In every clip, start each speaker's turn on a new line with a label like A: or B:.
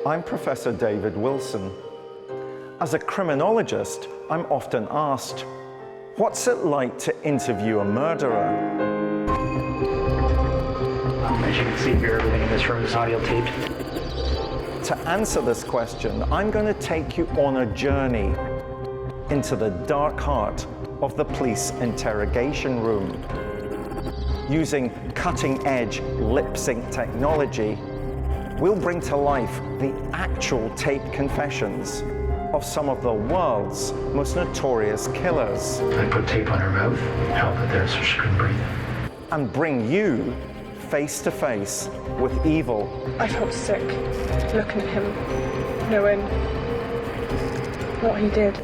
A: I'm Professor David Wilson. As a criminologist, I'm often asked, what's it like to interview a murderer?
B: As you can see here, everything in this room is audio taped.
A: To answer this question, I'm going to take you on a journey into the dark heart of the police interrogation room. Using cutting-edge lip-sync technology, we'll bring to life the actual taped confessions of some of the world's most notorious killers.
B: I put tape on her mouth, held it there so she couldn't breathe.
A: And bring you face to face with evil.
C: I felt sick looking at him, knowing what he did.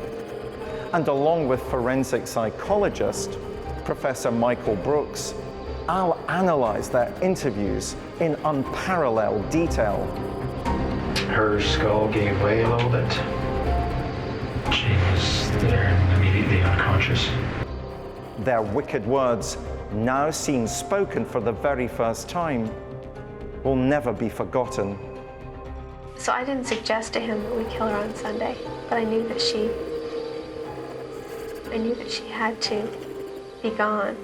A: And along with forensic psychologist, Professor Michael Brooks, I'll analyze their interviews in unparalleled detail.
B: Her skull gave way a little bit. She was there and immediately unconscious.
A: Their wicked words, now seen spoken for the very first time, will never be forgotten.
D: So I didn't suggest to him that we kill her on Sunday, but I knew that she had to be gone.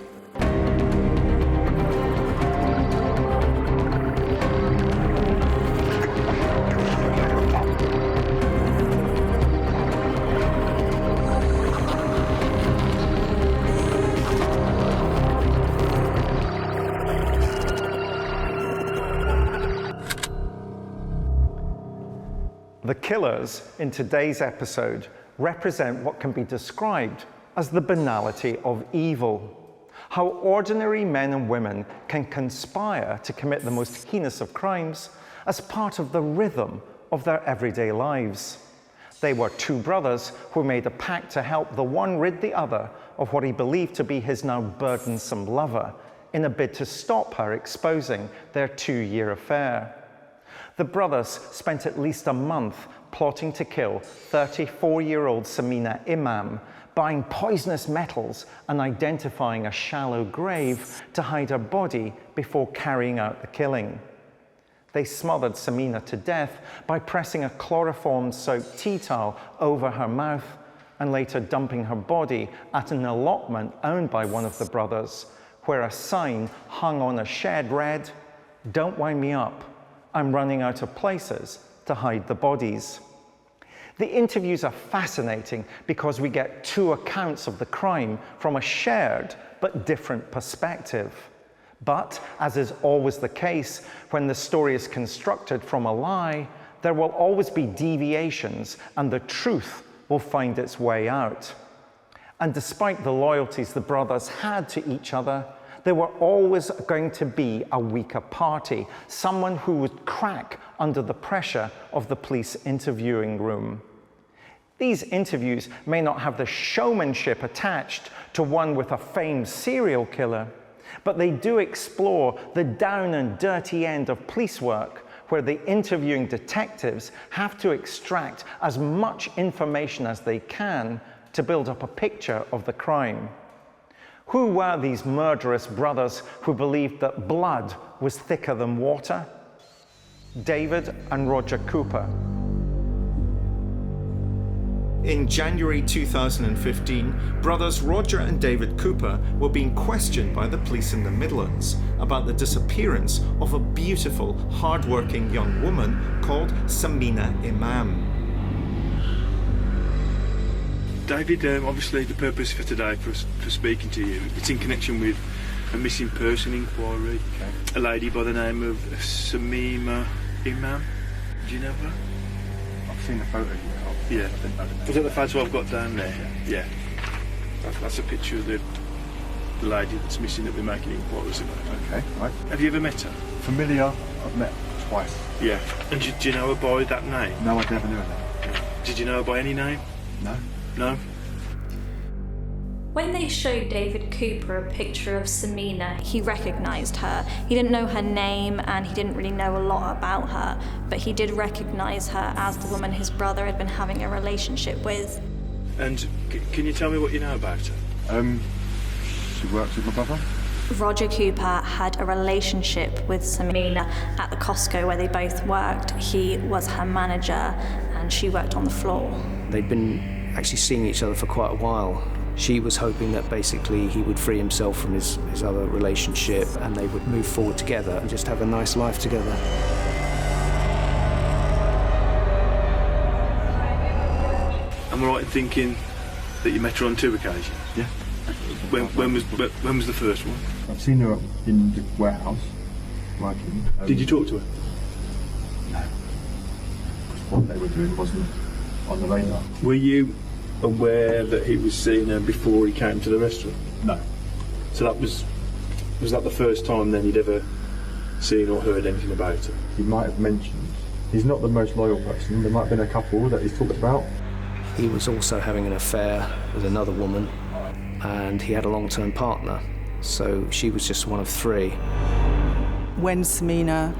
A: The killers in today's episode represent what can be described as the banality of evil. How ordinary men and women can conspire to commit the most heinous of crimes as part of the rhythm of their everyday lives. They were two brothers who made a pact to help the one rid the other of what he believed to be his now burdensome lover, in a bid to stop her exposing their 2-year affair. The brothers spent at least a month plotting to kill 34-year-old Samina Imam, buying poisonous metals and identifying a shallow grave to hide her body before carrying out the killing. They smothered Samina to death by pressing a chloroform-soaked tea towel over her mouth and later dumping her body at an allotment owned by one of the brothers, where a sign hung on a shed read, "Don't wind me up. I'm running out of places to hide the bodies." The interviews are fascinating because we get two accounts of the crime from a shared but different perspective. But, as is always the case when the story is constructed from a lie, there will always be deviations and the truth will find its way out. And despite the loyalties the brothers had to each other, there were always going to be a weaker party, someone who would crack under the pressure of the police interviewing room. These interviews may not have the showmanship attached to one with a famed serial killer, but they do explore the down and dirty end of police work, where the interviewing detectives have to extract as much information as they can to build up a picture of the crime. Who were these murderous brothers who believed that blood was thicker than water? David and Roger Cooper. In January 2015, brothers Roger and David Cooper were being questioned by the police in the Midlands about the disappearance of a beautiful, hard-working young woman called Samina Imam.
E: David, obviously the purpose for today, for speaking to you, it's in connection with a missing person inquiry. Okay. A lady by the name of Samina Imam. Do you know her?
F: I've seen the photo,
E: yeah.
F: I didn't know the name.
E: Was that the photo I've got down there? Yeah. That's a picture of the lady that's missing that we're making inquiries about.
F: Okay, right.
E: Have you ever met her?
F: Familiar, I've met twice.
E: Yeah. And do you know her by that name?
F: No, I never knew her name.
E: Did you know her by any name?
F: No.
E: No?
G: When they showed David Cooper a picture of Samina, he recognised her. He didn't know her name and he didn't really know a lot about her, but he did recognise her as the woman his brother had been having a relationship with.
E: And can you tell me what you know about her?
F: She works with my brother.
G: Roger Cooper had a relationship with Samina at the Costco where they both worked. He was her manager and she worked on the floor.
H: They'd been actually seeing each other for quite a while. She was hoping that basically he would free himself from his other relationship and they would move forward together and just have a nice life together.
E: Am I right in thinking that you met her on 2 occasions?
F: Yeah.
E: When was the first one?
F: I've seen her in the warehouse, working.
E: Did you talk to her?
F: No. Because what they were doing wasn't on the radar.
E: Were you aware that he was seeing her before he came to the restaurant?
F: No.
E: So that was that the first time then you'd ever seen or heard anything about her?
F: He might have mentioned, he's not the most loyal person. There might have been a couple that he's talked about.
H: He was also having an affair with another woman and he had a long-term partner, so she was just one of 3.
I: When Samina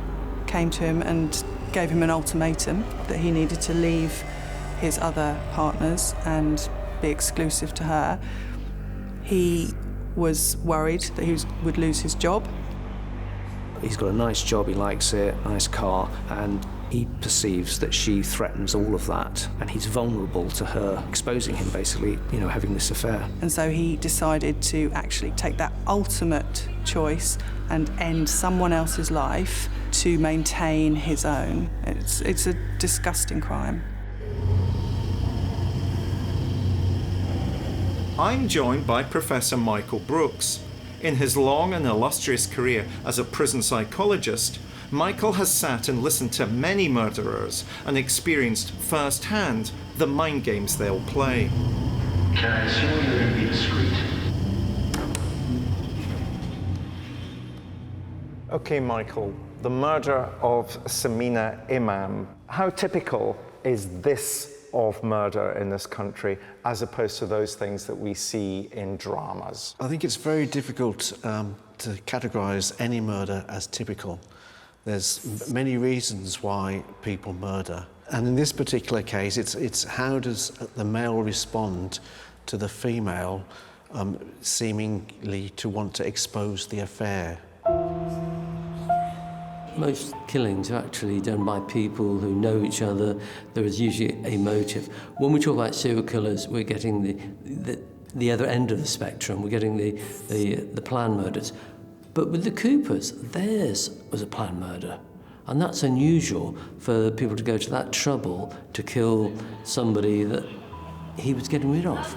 I: came to him and gave him an ultimatum that he needed to leave his other partners and be exclusive to her, he was worried that he would lose his job.
H: He's got a nice job, he likes it, nice car, and he perceives that she threatens all of that, and he's vulnerable to her exposing him, basically, having this affair.
I: And so he decided to actually take that ultimate choice and end someone else's life to maintain his own. It's a disgusting crime.
A: I'm joined by Professor Michael Brooks. In his long and illustrious career as a prison psychologist, Michael has sat and listened to many murderers and experienced firsthand the mind games they'll play.
B: Can I assume you're going to be discreet?
A: Okay, Michael, the murder of Samina Imam. How typical is this of murder in this country as opposed to those things that we see in dramas?
J: I think it's very difficult to categorise any murder as typical. There's many reasons why people murder. And in this particular case, it's how does the male respond to the female seemingly to want to expose the affair.
K: Most killings are actually done by people who know each other. There is usually a motive. When we talk about serial killers, we're getting the other end of the spectrum. We're getting the planned murders. But with the Coopers, theirs was a planned murder. And that's unusual for people to go to that trouble to kill somebody that he was getting rid of.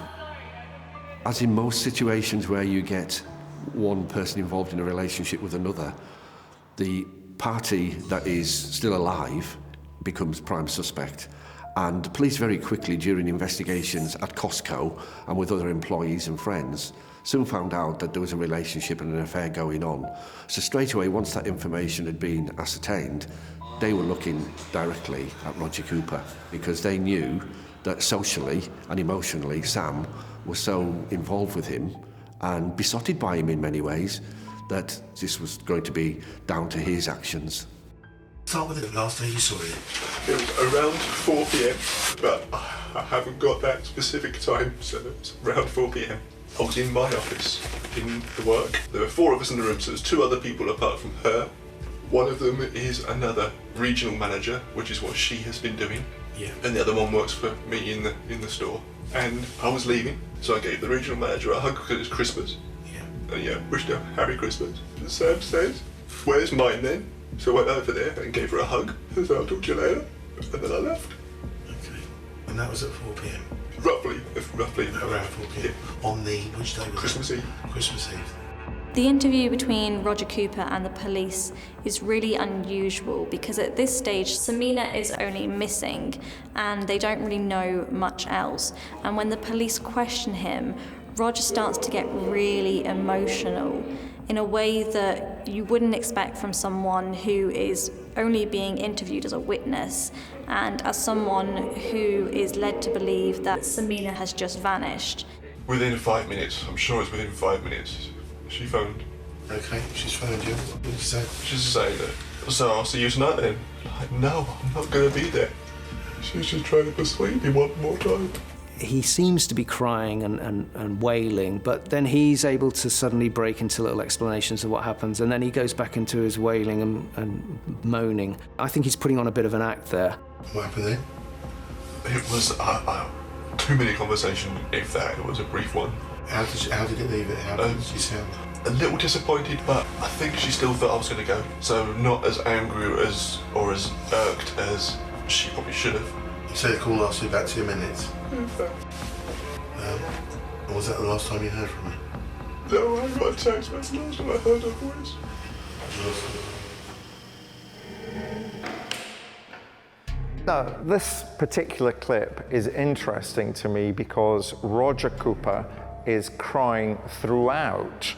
L: As in most situations where you get one person involved in a relationship with another, the party that is still alive becomes prime suspect. And the police very quickly, during investigations at Costco and with other employees and friends, soon found out that there was a relationship and an affair going on. So straight away, once that information had been ascertained, they were looking directly at Roger Cooper because they knew that socially and emotionally Sam was so involved with him and besotted by him in many ways that this was going to be down to his actions.
M: Start with the last day you saw it.
N: It was around 4 p.m, but I haven't got that specific time, so it's around 4 p.m. I was in my office, in the work. There were 4 of us in the room, so there's 2 other people apart from her. One of them is another regional manager, which is what she has been doing.
M: Yeah.
N: And the other one works for me in the store. And I was leaving, so I gave the regional manager a hug because it's Christmas.
M: Yeah.
N: And wished her Happy Christmas. And Sam says, "Where's mine then?" So I went over there and gave her a hug and said, "I'll talk to you later." And then I left.
M: Okay. And that was at 4 p.m?
N: Roughly
M: around 4 p.m.
N: Yeah.
M: On which day was
N: Christmas Eve.
M: Christmas Eve.
G: The interview between Roger Cooper and the police is really unusual because at this stage, Samina is only missing and they don't really know much else. And when the police question him, Roger starts to get really emotional in a way that you wouldn't expect from someone who is only being interviewed as a witness and as someone who is led to believe that Samina has just vanished.
N: Within 5 minutes, I'm sure it's within 5 minutes, she phoned.
M: Okay, she's phoned you. What did you say?
N: She's saying that, "So I'll see you tonight then." I'm like, "No, I'm not going to be there." She's just trying to persuade me one more time.
H: he seems to be crying and wailing, but then he's able to suddenly break into little explanations of what happens, and then he goes back into his wailing and moaning. I think he's putting on a bit of an act there.
M: What happened then?
N: It was a 2-minute conversation, if that. It was a brief one.
M: How did it leave it? How did she sound?
N: A little disappointed, but I think she still thought I was going to go. So not as angry or as irked as she probably should have.
M: You said the call lasted about 2 minutes. Was that the last time you heard from her?
N: No, I got a text message last time I heard her voice.
A: Now, this particular clip is interesting to me because Roger Cooper is crying throughout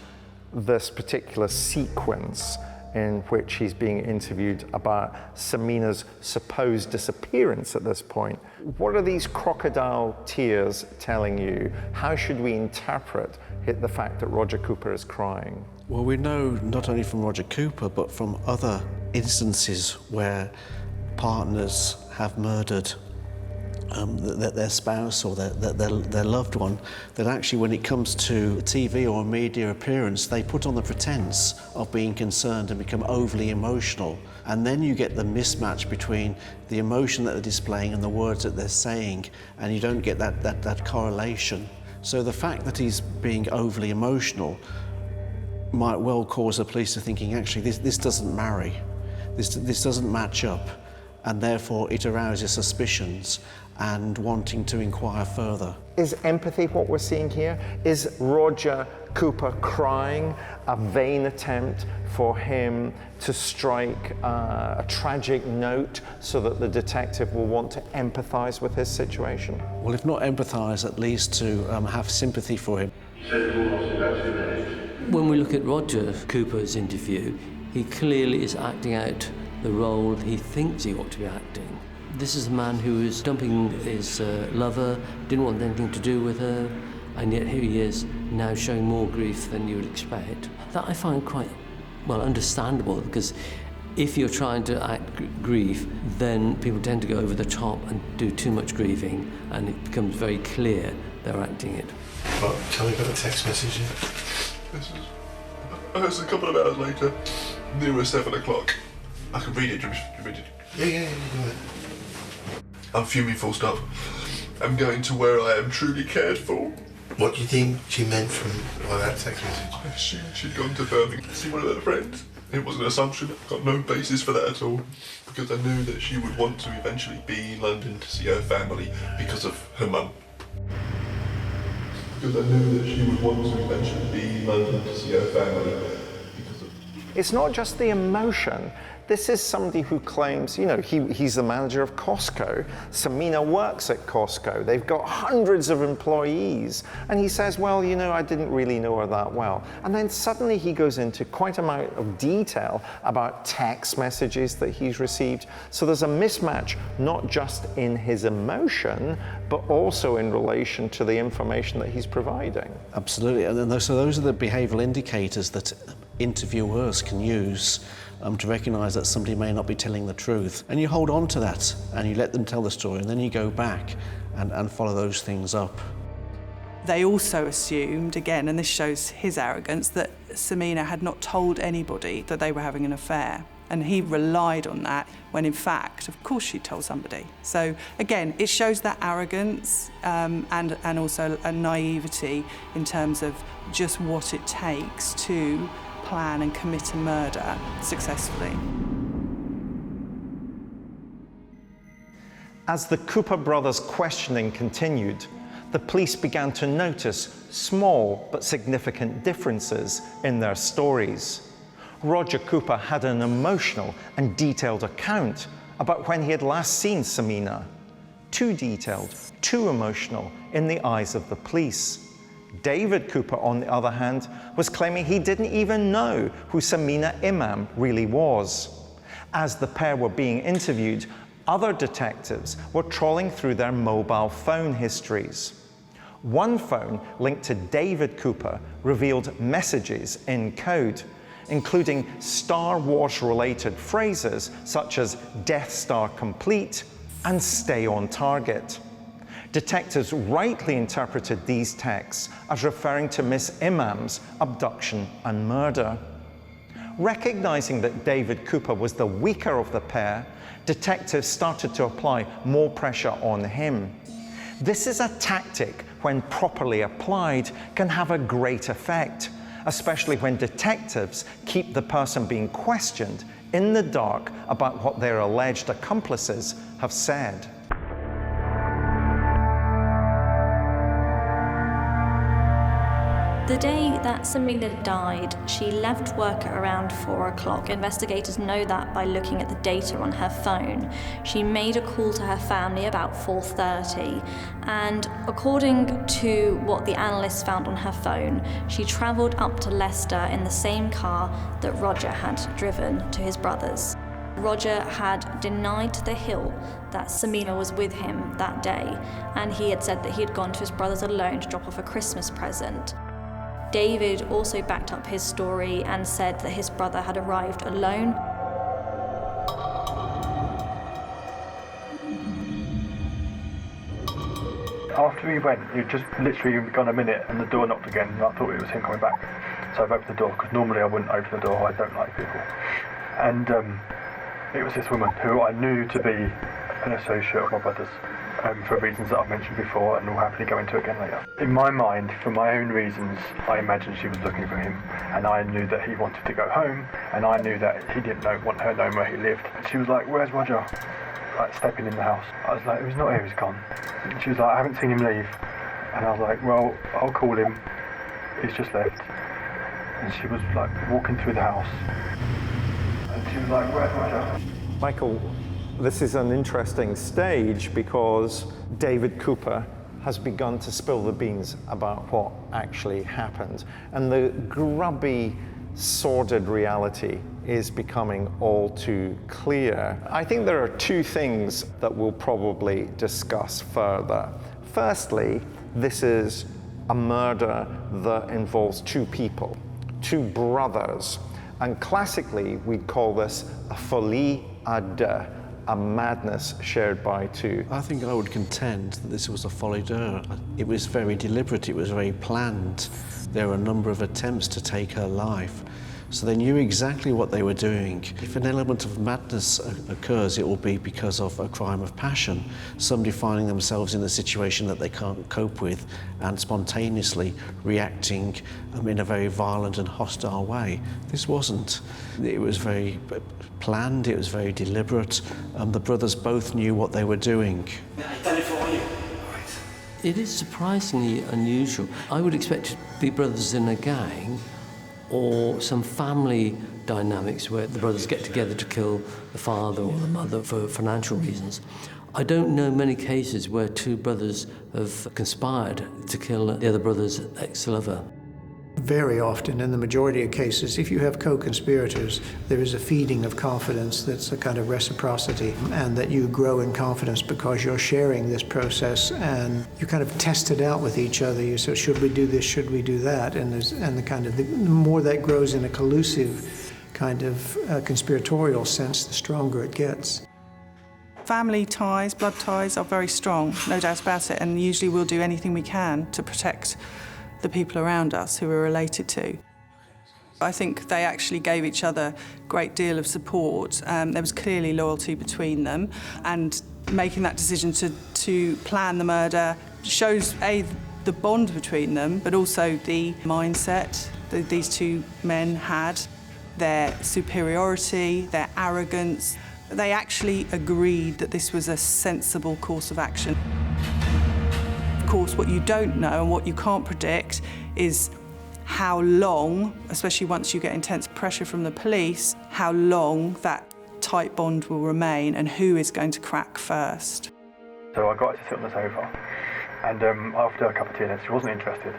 A: this particular sequence in which he's being interviewed about Samina's supposed disappearance at this point. What are these crocodile tears telling you? How should we interpret the fact that Roger Cooper is crying?
J: Well, we know not only from Roger Cooper, but from other instances where partners have murdered their spouse or their loved one, that actually when it comes to TV or a media appearance, they put on the pretense of being concerned and become overly emotional. And then you get the mismatch between the emotion that they're displaying and the words that they're saying, and you don't get that correlation. So the fact that he's being overly emotional might well cause the police to thinking, actually, this doesn't marry. This doesn't match up, and therefore it arouses suspicions and wanting to inquire further.
A: Is empathy what we're seeing here? Is Roger Cooper crying a vain attempt for him to strike a tragic note so that the detective will want to empathize with his situation?
J: Well, if not empathize, at least to have sympathy for him.
K: When we look at Roger Cooper's interview, he clearly is acting out the role he thinks he ought to be acting. This is a man who is dumping his lover, didn't want anything to do with her, and yet here he is now showing more grief than you would expect. That I find quite, well, understandable, because if you're trying to act grief, then people tend to go over the top and do too much grieving, and it becomes very clear they're acting it.
M: Well, tell me about the text message.
N: It's a couple of hours later, near 7 o'clock. I can read it. Do you read it?
M: Yeah, go ahead.
N: I'm fuming, full stop. I'm going to where I am truly cared for.
M: What do you think she meant by that text message?
N: I assumed she'd gone to Birmingham to see one of her friends. It was an assumption. I've got no basis for that at all. Because I knew that she would want to eventually be in London to see her family because of her mum. Because I knew that she would want to eventually be in London to see her family because of...
A: It's not just the emotion. This is somebody who claims, you know, he's the manager of Costco. Samina works at Costco. They've got hundreds of employees. And he says, well, you know, I didn't really know her that well. And then suddenly he goes into quite an amount of detail about text messages that he's received. So there's a mismatch, not just in his emotion, but also in relation to the information that he's providing.
J: Absolutely. And so those are the behavioural indicators that interviewers can use to recognise that somebody may not be telling the truth. And you hold on to that and you let them tell the story, and then you go back and follow those things up.
I: They also assumed, again, and this shows his arrogance, that Samina had not told anybody that they were having an affair. And he relied on that when, in fact, of course, she told somebody. So, again, it shows that arrogance and also a naivety in terms of just what it takes to plan and commit a murder successfully.
A: As the Cooper brothers' questioning continued, the police began to notice small but significant differences in their stories. Roger Cooper had an emotional and detailed account about when he had last seen Samina. Too detailed, too emotional in the eyes of the police. David Cooper, on the other hand, was claiming he didn't even know who Samina Imam really was. As the pair were being interviewed, other detectives were trawling through their mobile phone histories. One phone linked to David Cooper revealed messages in code, including Star Wars-related phrases such as Death Star complete and stay on target. Detectives rightly interpreted these texts as referring to Miss Imam's abduction and murder. Recognizing that David Cooper was the weaker of the pair, detectives started to apply more pressure on him. This is a tactic, when properly applied, can have a great effect, especially when detectives keep the person being questioned in the dark about what their alleged accomplices have said.
G: The day that Samina died, she left work at around 4 o'clock. Investigators know that by looking at the data on her phone. She made a call to her family about 4:30, and according to what the analysts found on her phone, she travelled up to Leicester in the same car that Roger had driven to his brother's. Roger had denied to the hill that Samina was with him that day, and he had said that he had gone to his brother's alone to drop off a Christmas present. David also backed up his story and said that his brother had arrived alone.
F: After he went, he'd just literally gone a minute and the door knocked again, and I thought it was him coming back. So I've opened the door, because normally I wouldn't open the door, I don't like people. And it was this woman who I knew to be an associate of my brother's, for reasons that I've mentioned before and will happily go into again later. In my mind, for my own reasons, I imagined she was looking for him, and I knew that he wanted to go home, and I knew that he didn't want her knowing where he lived. She was like, "Where's Roger?" Like stepping in the house. I was like, "He's not here, he's gone." And she was like, "I haven't seen him leave." And I was like, "Well, I'll call him. He's just left." And she was like walking through the house, and she was like, "Where's Roger?"
A: Michael, this is an interesting stage because David Cooper has begun to spill the beans about what actually happened. And the grubby, sordid reality is becoming all too clear. I think there are two things that we'll probably discuss further. Firstly, this is a murder that involves two people, two brothers. And classically, we'd call this a folie à deux, a madness shared by two.
J: I think I would contend that this was a folie à deux. It was very deliberate, it was very planned. There were a number of attempts to take her life. So they knew exactly what they were doing. If an element of madness occurs, it will be because of a crime of passion, somebody finding themselves in a situation that they can't cope with and spontaneously reacting in a very violent and hostile way. This wasn't. It was very planned, it was very deliberate, and the brothers both knew what they were doing.
K: It is surprisingly unusual. I would expect to be brothers in a gang or some family dynamics where the brothers get together to kill the father or the mother for financial reasons. I don't know many cases where two brothers have conspired to kill the other brother's ex-lover.
O: Very often, in the majority of cases, if you have co-conspirators, there is a feeding of confidence that's a kind of reciprocity, and that you grow in confidence because you're sharing this process and you kind of test it out with each other. You say, should we do this, should we do that? And the more that grows in a collusive kind of conspiratorial sense, the stronger it gets.
I: Family ties, blood ties are very strong, no doubt about it, and usually we'll do anything we can to protect the people around us who we're related to. I think they actually gave each other a great deal of support. There was clearly loyalty between them, and making that decision to plan the murder shows, A, the bond between them, but also the mindset that these two men had, their superiority, their arrogance. They actually agreed that this was a sensible course of action. Of course, what you don't know and what you can't predict is how long, especially once you get intense pressure from the police, how long that tight bond will remain and who is going to crack first.
F: So I got her to sit on the sofa, and after a cup of tea, she wasn't interested.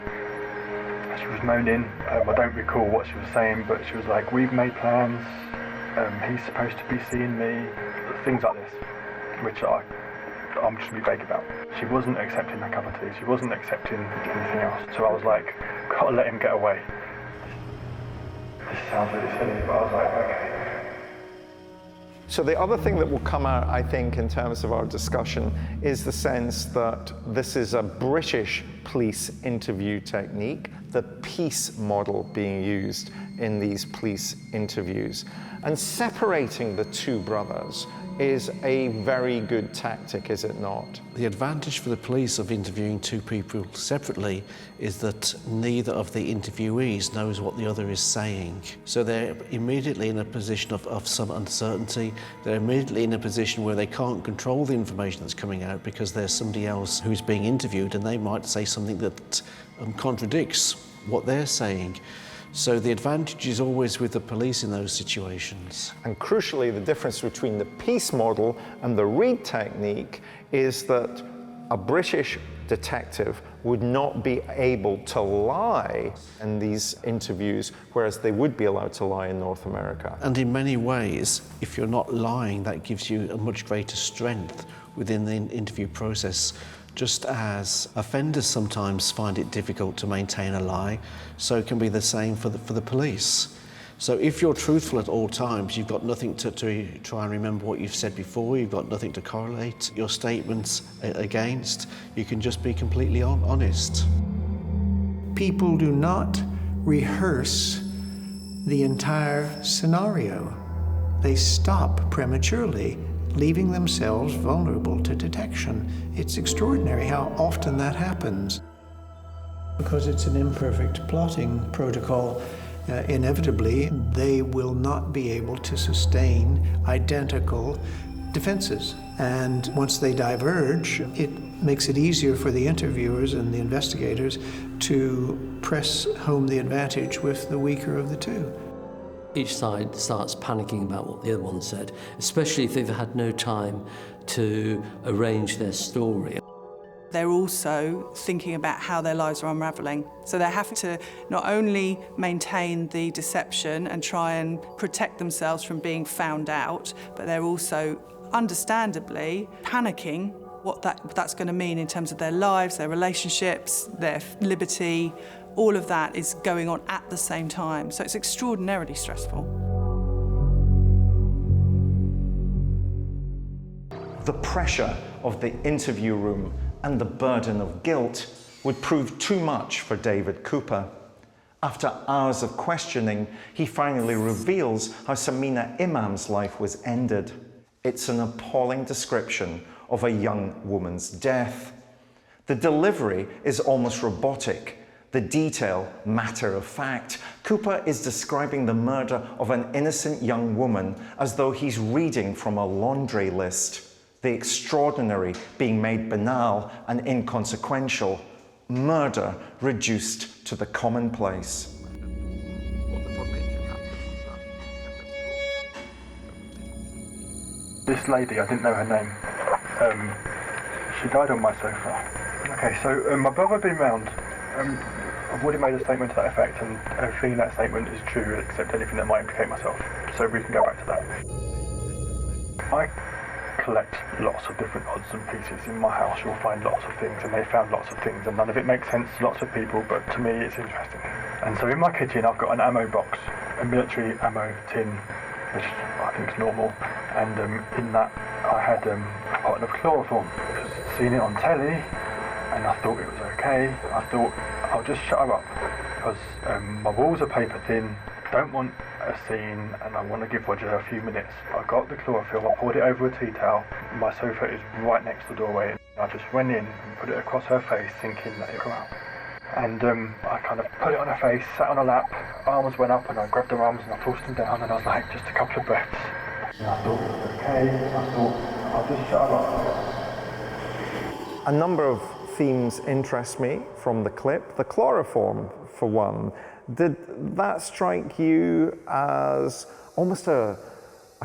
F: She was moaning. I don't recall what she was saying, but she was like, "We've made plans. He's supposed to be seeing me," things like this, which I'm just really vague about. She wasn't accepting that cup of tea. She wasn't accepting anything else. So I was like, gotta let him get away. This sounds really silly, but I was like, okay.
A: So the other thing that will come out, I think, in terms of our discussion is the sense that this is a British police interview technique, the peace model being used in these police interviews. And separating the two brothers is a very good tactic, is it not?
J: The advantage for the police of interviewing two people separately is that neither of the interviewees knows what the other is saying. So they're immediately in a position of some uncertainty. They're immediately in a position where they can't control the information that's coming out because there's somebody else who's being interviewed and they might say something that contradicts what they're saying. So the advantage is always with the police in those situations.
A: And crucially, the difference between the peace model and the Reed technique is that a British detective would not be able to lie in these interviews, whereas they would be allowed to lie in North America.
J: And in many ways, if you're not lying, that gives you a much greater strength within the interview process. Just as offenders sometimes find it difficult to maintain a lie, so it can be the same for the police. So if you're truthful at all times, you've got nothing to try and remember what you've said before, you've got nothing to correlate your statements against, you can just be completely honest.
O: People do not rehearse the entire scenario. They stop prematurely, leaving themselves vulnerable to detection. It's extraordinary how often that happens. Because it's an imperfect plotting protocol, inevitably they will not be able to sustain identical defenses. And once they diverge, it makes it easier for the interviewers and the investigators to press home the advantage with the weaker of the two.
K: Each side starts panicking about what the other one said, especially if they've had no time to arrange their story.
I: They're also thinking about how their lives are unravelling. So they're having to not only maintain the deception and try and protect themselves from being found out, but they're also, understandably, panicking what that's going to mean in terms of their lives, their relationships, their liberty. All of that is going on at the same time. So it's extraordinarily stressful.
A: The pressure of the interview room and the burden of guilt would prove too much for David Cooper. After hours of questioning, he finally reveals how Samina Imam's life was ended. It's an appalling description of a young woman's death. The delivery is almost robotic. The detail, matter of fact. Cooper is describing the murder of an innocent young woman as though he's reading from a laundry list. The extraordinary being made banal and inconsequential. Murder reduced to the commonplace.
F: This lady, I didn't know her name. She died on my sofa. Okay, so my brother had been round. I've already made a statement to that effect, and everything in that statement is true except anything that might implicate myself. So we can go back to that. I collect lots of different odds and pieces. In my house you'll find lots of things, and they found lots of things, and none of it makes sense to lots of people, but to me it's interesting. And so in my kitchen I've got an ammo box, a military ammo tin, which I think is normal, and in that I had a bottle of chloroform. I'd seen it on telly, and I thought it was okay. I thought, I'll just shut her up, because my walls are paper thin, don't want a scene, and I want to give Roger a few minutes. I got the chlorophyll, I poured it over a tea towel. My sofa is right next to the doorway. I just went in and put it across her face, thinking that it would come out. And I kind of put it on her face, sat on her lap, arms went up, and I grabbed her arms and I forced them down, and I was like, just a couple of breaths. And I thought, it was okay. I thought, I'll just shut her up.
A: A number of themes interest me from the clip. The chloroform, for one. Did that strike you as almost a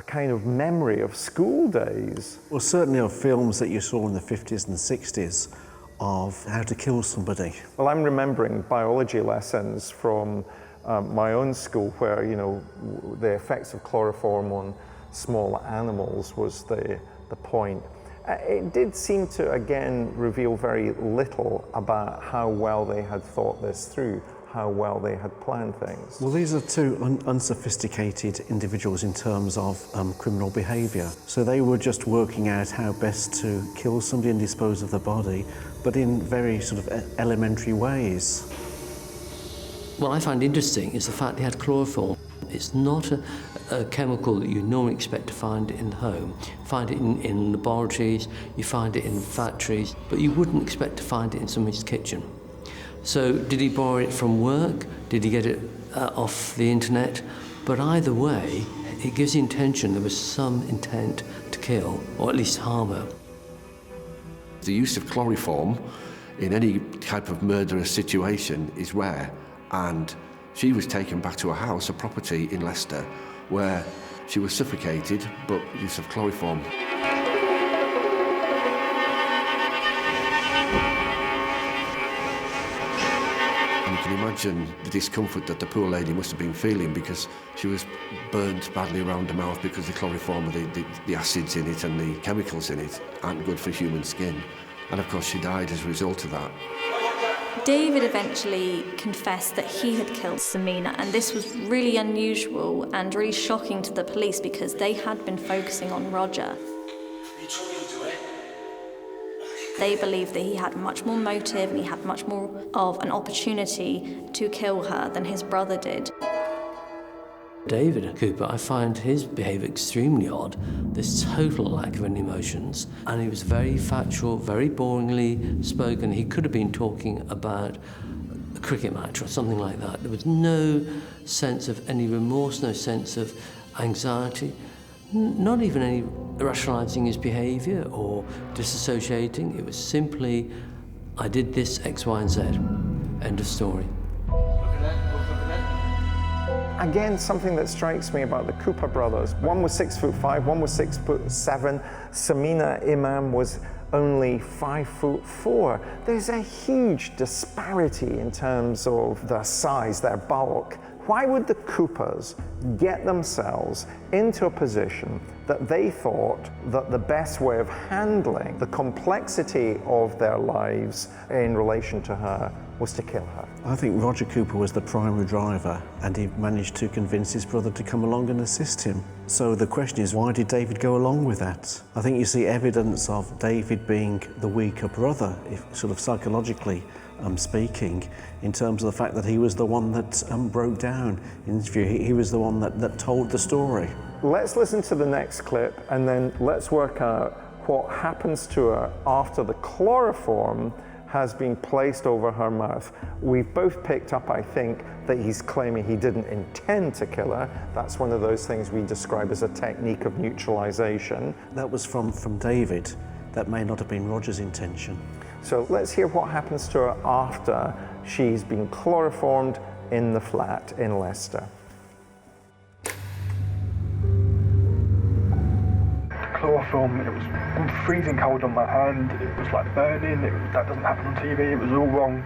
A: kind of memory of school days?
J: Well, certainly of films that you saw in the 50s and 60s of how to kill somebody.
A: Well, I'm remembering biology lessons from my own school where, you know, the effects of chloroform on small animals was the point. It did seem to, again, reveal very little about how well they had thought this through. how well they had planned things.
J: Well, these are two unsophisticated individuals in terms of criminal behaviour. So they were just working out how best to kill somebody and dispose of the body, but in very sort of elementary ways.
K: What I find interesting is the fact they had chloroform. It's not a chemical that you normally expect to find in the home. You find it in laboratories, you find it in factories, but you wouldn't expect to find it in somebody's kitchen. So did he borrow it from work? Did he get it off the internet? But either way, it gives the intention there was some intent to kill, or at least harm her.
L: The use of chloroform in any type of murderous situation is rare, and she was taken back to a house, a property in Leicester, where she was suffocated, but use of chloroform. And you can imagine the discomfort that the poor lady must have been feeling, because she was burnt badly around the mouth because the chloroform, the acids in it and the chemicals in it aren't good for human skin. And of course she died as a result of that.
G: David eventually confessed that he had killed Samina, and this was really unusual and really shocking to the police because they had been focusing on Roger. They believed that he had much more motive and he had much more of an opportunity to kill her than his brother did.
K: David Cooper, I find his behaviour extremely odd. This total lack of any emotions. And he was very factual, very boringly spoken. He could have been talking about a cricket match or something like that. There was no sense of any remorse, no sense of anxiety, not even any rationalising his behaviour or disassociating. It was simply, I did this, X, Y, and Z. End of story.
A: Again, something that strikes me about the Cooper brothers, one was 6'5", one was 6'7". Samina Imam was only 5'4". There's a huge disparity in terms of their size, their bulk. Why would the Coopers get themselves into a position that they thought that the best way of handling the complexity of their lives in relation to her was to kill her?
J: I think Roger Cooper was the primary driver, and he managed to convince his brother to come along and assist him. So the question is, why did David go along with that? I think you see evidence of David being the weaker brother, if sort of psychologically speaking, in terms of the fact that he was the one that broke down in the interview. He was the one that told the story.
A: Let's listen to the next clip and then let's work out what happens to her after the chloroform has been placed over her mouth. We've both picked up, I think, that he's claiming he didn't intend to kill her. That's one of those things we describe as a technique of neutralisation.
J: That was from David. That may not have been Roger's intention.
A: So let's hear what happens to her after she's been chloroformed in the flat in Leicester.
F: Chloroform, it was freezing cold on my hand, it was like burning, that doesn't happen on TV, it was all wrong,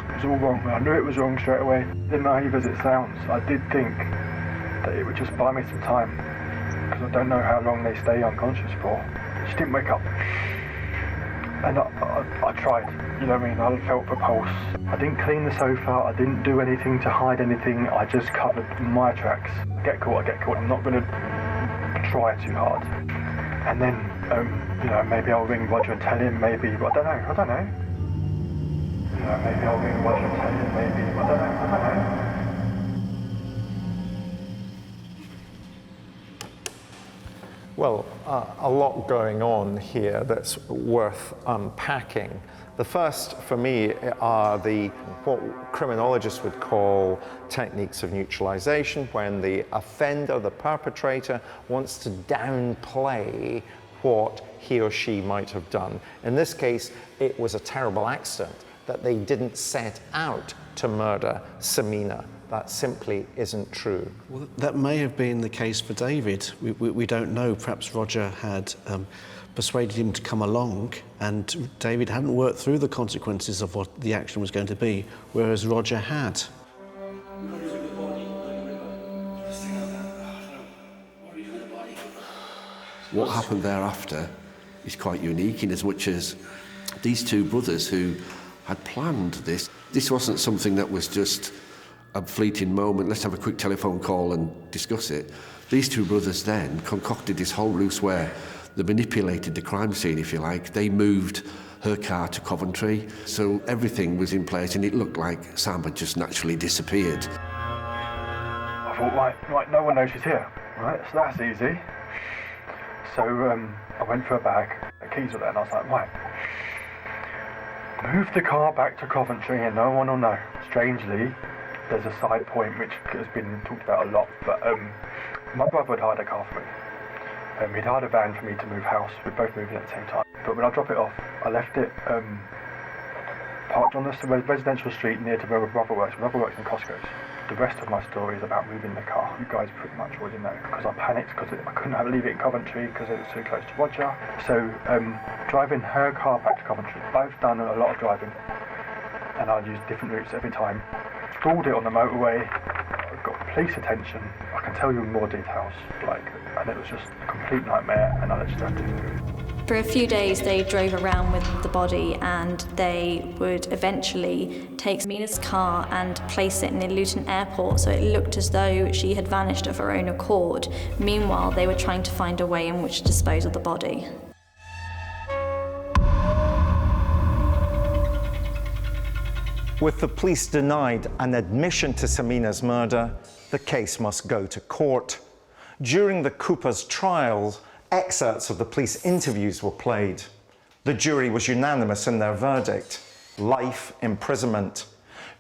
F: I knew it was wrong straight away. As naive as it sounds, I did think that it would just buy me some time, because I don't know how long they stay unconscious for. She didn't wake up. And I tried, you know what I mean, I felt for pulse. I didn't clean the sofa, I didn't do anything to hide anything, I just cut my tracks. Get caught, I get caught, I'm not going to try too hard. And then, you know, maybe I'll ring Roger and tell him, maybe, I don't know. You know, maybe I'll ring Roger and tell him, maybe, I don't know.
A: Well, a lot going on here that's worth unpacking. The first, for me, are what criminologists would call techniques of neutralisation, when the offender, the perpetrator, wants to downplay what he or she might have done. In this case, it was a terrible accident, that they didn't set out to murder Samina. That simply isn't true.
J: Well, that may have been the case for David. We don't know. Perhaps Roger had persuaded him to come along, and David hadn't worked through the consequences of what the action was going to be, whereas Roger had.
L: What happened thereafter is quite unique, in as much as these two brothers who had planned this wasn't something that was just a fleeting moment, let's have a quick telephone call and discuss it. These two brothers then concocted this whole ruse where they manipulated the crime scene, if you like. They moved her car to Coventry, so everything was in place and it looked like Sam had just naturally disappeared.
F: I thought, right, no one knows she's here, right, so that's easy. So I went for a bag, the keys were there, and I was like, right, move the car back to Coventry and no one will know. Strangely, there's a side point which has been talked about a lot, but my brother had hired a car for me. He'd hired a van for me to move house. We're both moving at the same time. But when I drop it off, I left it parked on the residential street near to where my brother works. My brother works in Costco's. The rest of my story is about moving the car. You guys pretty much already know, because I panicked because I couldn't leave it in Coventry because it was too close to Roger. So driving her car back to Coventry, I've done a lot of driving and I'd use different routes every time. Stalled it on the motorway, I got police attention. I can tell you more details, and it was just a complete nightmare, and I just had to.
G: For a few days they drove around with the body, and they would eventually take Samina's car and place it near Luton Airport, so it looked as though she had vanished of her own accord. Meanwhile, they were trying to find a way in which to dispose of the body.
A: With the police denied an admission to Samina's murder, the case must go to court. During the Coopers' trial, excerpts of the police interviews were played. The jury was unanimous in their verdict: life imprisonment.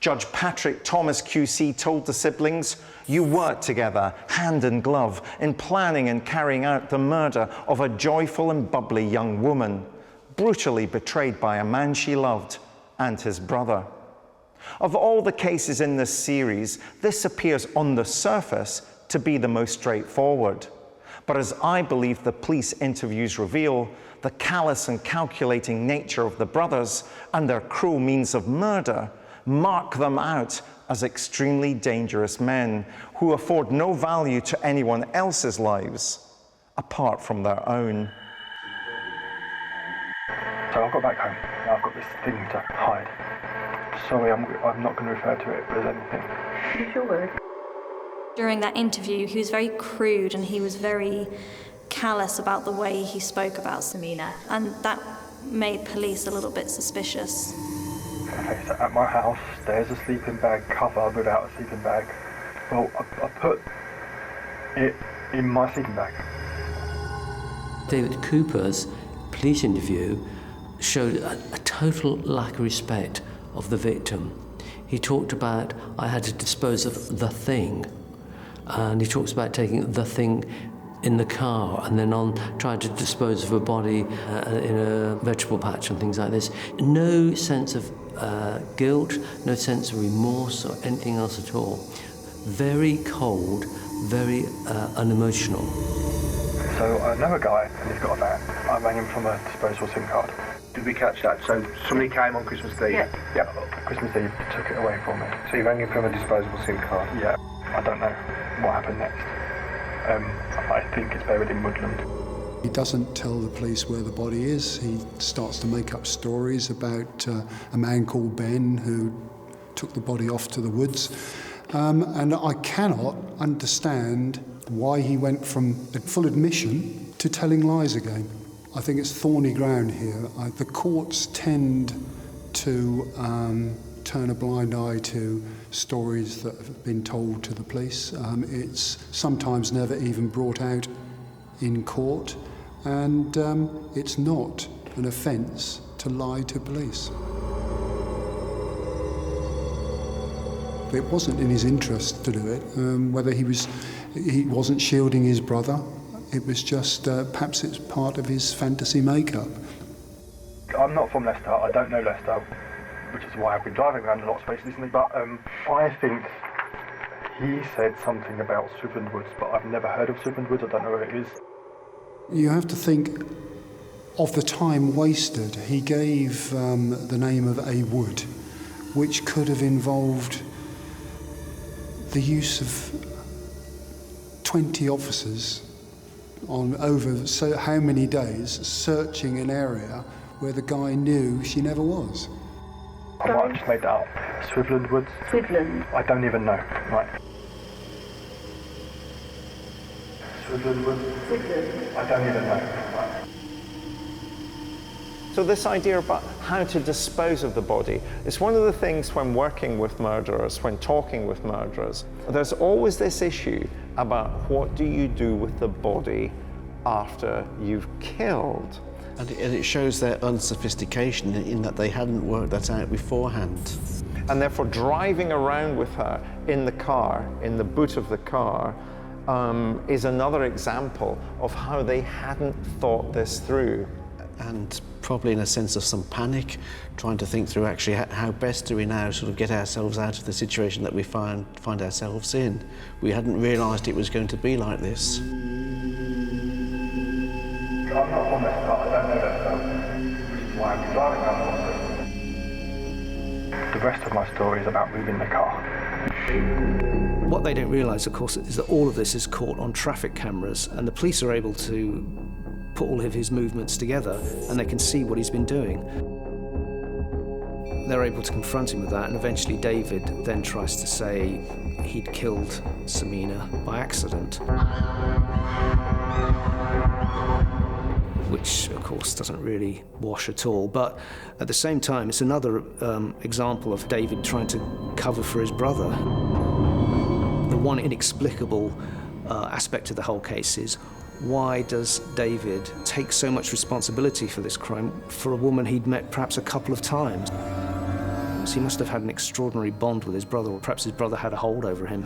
A: Judge Patrick Thomas QC told the siblings, "You worked together, hand in glove, in planning and carrying out the murder of a joyful and bubbly young woman, brutally betrayed by a man she loved and his brother." Of all the cases in this series, this appears on the surface to be the most straightforward. But as I believe the police interviews reveal, the callous and calculating nature of the brothers and their cruel means of murder mark them out as extremely dangerous men who afford no value to anyone else's lives apart from their own.
F: So I got back home, and I've got this thing to hide. Sorry, I'm not going to refer to it as anything. Use your word.
G: During that interview, he was very crude and he was very callous about the way he spoke about Samina, and that made police a little bit suspicious.
F: Okay, so at my house, there's a sleeping bag cover without a sleeping bag. Well, I put it in my sleeping bag.
K: David Cooper's police interview showed a total lack of respect of the victim. He talked about, I had to dispose of the thing, and he talks about taking the thing in the car and then on trying to dispose of a body in a vegetable patch and things like this. No sense of guilt, no sense of remorse or anything else at all. Very cold, very unemotional.
F: So I know a guy and he's got a van. I rang him from a disposable SIM card.
P: Did we catch that? So somebody came on Christmas Eve?
F: Yeah, Christmas Eve took it away from me.
P: So you rang him from a disposable SIM card?
F: Yeah, I don't know what happened next. I think it's buried in woodland.
Q: He doesn't tell the police where the body is. He starts to make up stories about a man called Ben who took the body off to the woods. And I cannot understand why he went from full admission to telling lies again. I think it's thorny ground here. The courts tend to turn a blind eye to stories that have been told to the police. It's sometimes never even brought out in court, and it's not an offence to lie to police. It wasn't in his interest to do it. Whether he wasn't shielding his brother, it was just perhaps it's part of his fantasy makeup.
F: I'm not from Leicester. I don't know Leicester, which is why I've been driving around a lot of space recently. But I think he said something about Swiftland Woods, but I've never heard of Swiftland Woods. I don't know where it is.
Q: You have to think of the time wasted. He gave the name of a wood, which could have involved the use of 20 officers on over so how many days searching an area where the guy knew she never was.
F: I might have just made that up. Swiveland Woods?
R: Swiveland.
F: I don't even know. Right. Swiveland Woods?
R: Swiveland.
F: I don't even know. Right.
A: So this idea about how to dispose of the body is one of the things when working with murderers, when talking with murderers, there's always this issue about what do you do with the body after you've killed.
J: And it shows their unsophistication in that they hadn't worked that out beforehand.
A: And therefore driving around with her in the car, in the boot of the car, is another example of how they hadn't thought this through.
J: And probably in a sense of some panic, trying to think through actually how best do we now sort of get ourselves out of the situation that we find ourselves in. We hadn't realised it was going to be like this.
F: I'm not on that stuff, I don't know that stuff, which is why I'm driving around. The rest of my story is about moving the car.
H: What they don't realise, of course, is that all of this is caught on traffic cameras, and the police are able to put all of his movements together, and they can see what he's been doing. They're able to confront him with that, and eventually David then tries to say he'd killed Samina by accident, which, of course, doesn't really wash at all. But at the same time, it's another example of David trying to cover for his brother. The one inexplicable aspect of the whole case is, why does David take so much responsibility for this crime for a woman he'd met perhaps a couple of times? So he must have had an extraordinary bond with his brother, or perhaps his brother had a hold over him.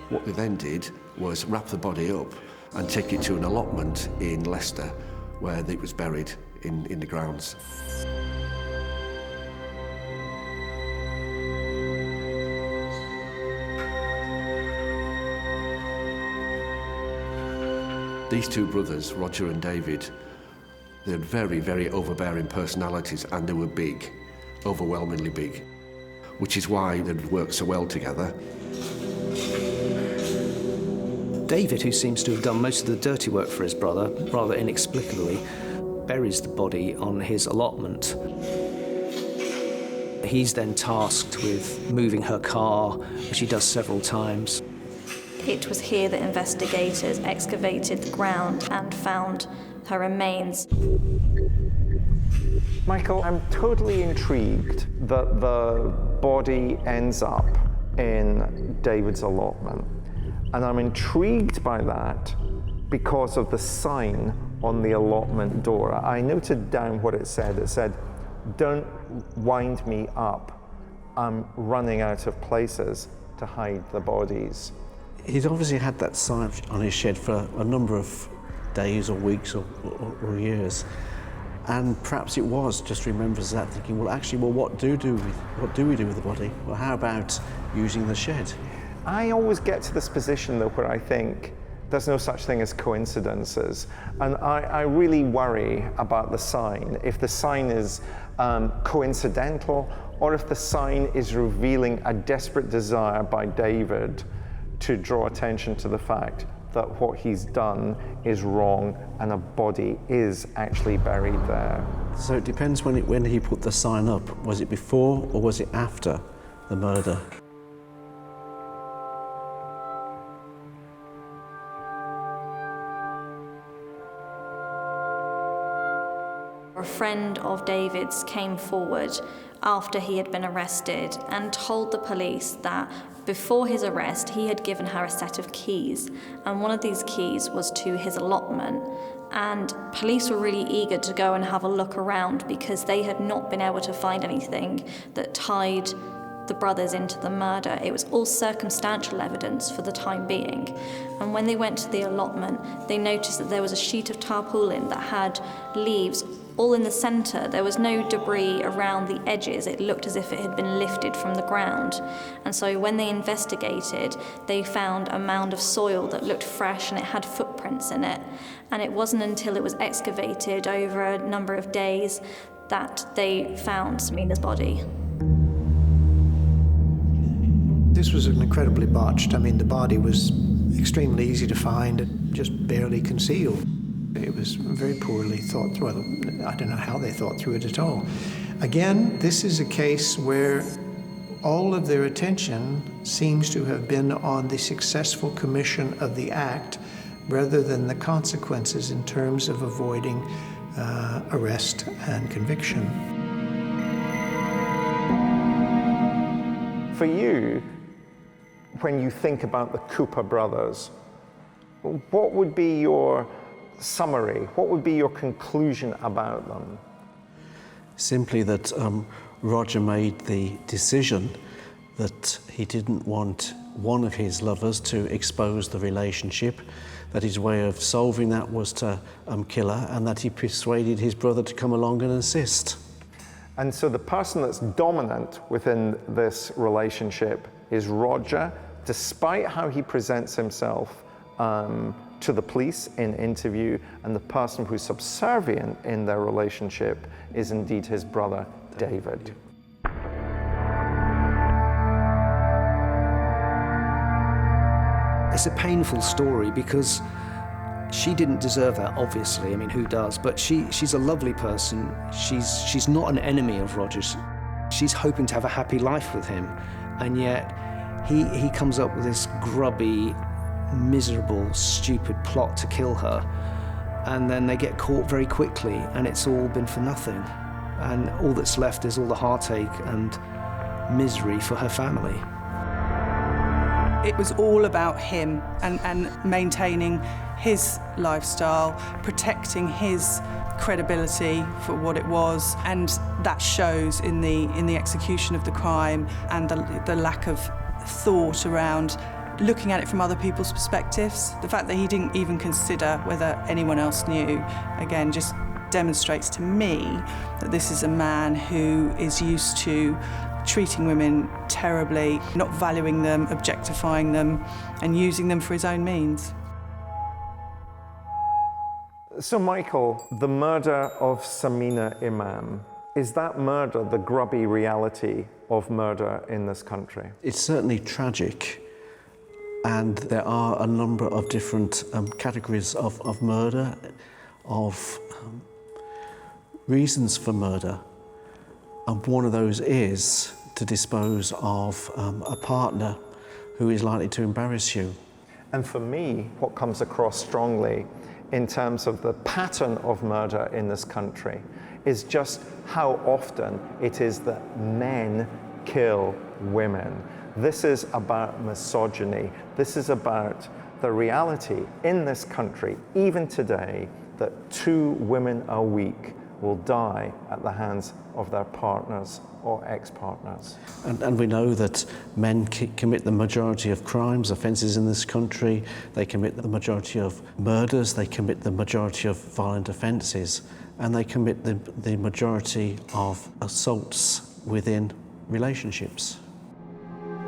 L: What they then did was wrap the body up and take it to an allotment in Leicester, where it was buried in the grounds. These two brothers, Roger and David, they had very, very overbearing personalities, and they were big, overwhelmingly big, which is why they'd worked so well together.
H: David, who seems to have done most of the dirty work for his brother, rather inexplicably, buries the body on his allotment. He's then tasked with moving her car, which he does several times.
G: It was here that investigators excavated the ground and found her remains.
A: Michael, I'm totally intrigued that the body ends up in David's allotment. And I'm intrigued by that because of the sign on the allotment door. I noted down what it said. It said, "Don't wind me up. I'm running out of places to hide the bodies."
J: He'd obviously had that sign on his shed for a number of days or weeks or years. And perhaps it was just remembers that, thinking, well, actually, what do we do with the body? Well, how about using the shed?
A: I always get to this position, though, where I think there's no such thing as coincidences. And I really worry about the sign. If the sign is coincidental, or if the sign is revealing a desperate desire by David to draw attention to the fact that what he's done is wrong and a body is actually buried there.
J: So it depends when he put the sign up. Was it before or was it after the murder?
G: A friend of David's came forward after he had been arrested and told the police that before his arrest he had given her a set of keys, and one of these keys was to his allotment. And police were really eager to go and have a look around because they had not been able to find anything that tied the brothers into the murder. It was all circumstantial evidence for the time being. And when they went to the allotment, they noticed that there was a sheet of tarpaulin that had leaves all in the centre. There was no debris around the edges. It looked as if it had been lifted from the ground. And so when they investigated, they found a mound of soil that looked fresh and it had footprints in it. And it wasn't until it was excavated over a number of days that they found Samina's body.
O: This was incredibly botched. I mean, the body was extremely easy to find and just barely concealed. It was very poorly thought through. Well, I don't know how they thought through it at all. Again, this is a case where all of their attention seems to have been on the successful commission of the act rather than the consequences in terms of avoiding arrest and conviction.
A: For you, when you think about the Cooper brothers, what would be your summary? What would be your conclusion about them?
J: Simply that Roger made the decision that he didn't want one of his lovers to expose the relationship, that his way of solving that was to kill her, and that he persuaded his brother to come along and assist.
A: And so the person that's dominant within this relationship is Roger, despite how he presents himself to the police in interview, and the person who's subservient in their relationship is indeed his brother, David.
H: It's a painful story because she didn't deserve that, obviously. I mean, who does? But she's a lovely person. She's not an enemy of Roger's. She's hoping to have a happy life with him. And yet he comes up with this grubby, miserable, stupid plot to kill her. And then they get caught very quickly, and it's all been for nothing. And all that's left is all the heartache and misery for her family.
I: It was all about him and maintaining his lifestyle, protecting his credibility for what it was, and that shows in the execution of the crime and the lack of thought around looking at it from other people's perspectives. The fact that he didn't even consider whether anyone else knew, again, just demonstrates to me that this is a man who is used to treating women terribly, not valuing them, objectifying them, and using them for his own means.
A: So, Michael, the murder of Samina Imam, is that murder the grubby reality of murder in this country?
J: It's certainly tragic, and there are a number of different categories of murder, of reasons for murder. And one of those is to dispose of a partner who is likely to embarrass you.
A: And for me, what comes across strongly in terms of the pattern of murder in this country is just how often it is that men kill women. This is about misogyny. This is about the reality in this country, even today, that 2 women a week will die at the hands of their partners or ex-partners.
J: And we know that men commit the majority of crimes, offences in this country. They commit the majority of murders, they commit the majority of violent offences, and they commit the majority of assaults within relationships.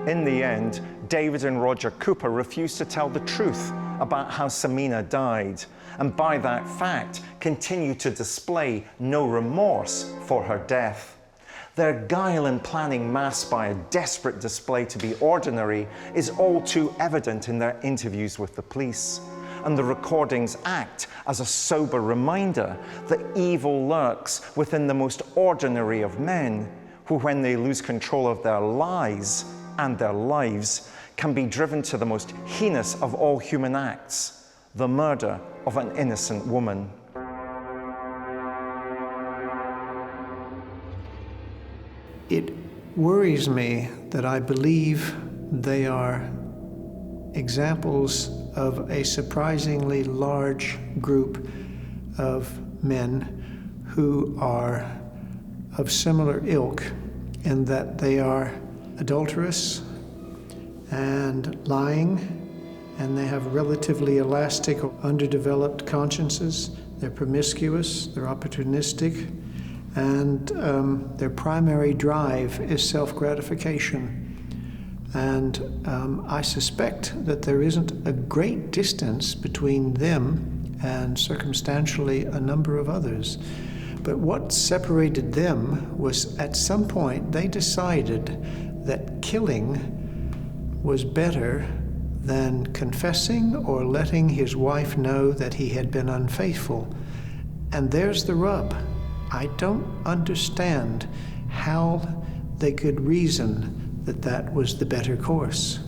A: In the end, David and Roger Cooper refused to tell the truth about how Samina died, and by that fact continue to display no remorse for her death. Their guile in planning masked by a desperate display to be ordinary is all too evident in their interviews with the police, and the recordings act as a sober reminder that evil lurks within the most ordinary of men, who, when they lose control of their lies and their lives, can be driven to the most heinous of all human acts, the murder of an innocent woman.
O: It worries me that I believe they are examples of a surprisingly large group of men who are of similar ilk in that they are adulterous and lying, and they have relatively elastic or underdeveloped consciences. They're promiscuous, they're opportunistic, and their primary drive is self-gratification. And I suspect that there isn't a great distance between them and circumstantially a number of others. But what separated them was, at some point, they decided that killing was better than confessing or letting his wife know that he had been unfaithful. And there's the rub. I don't understand how they could reason that that was the better course.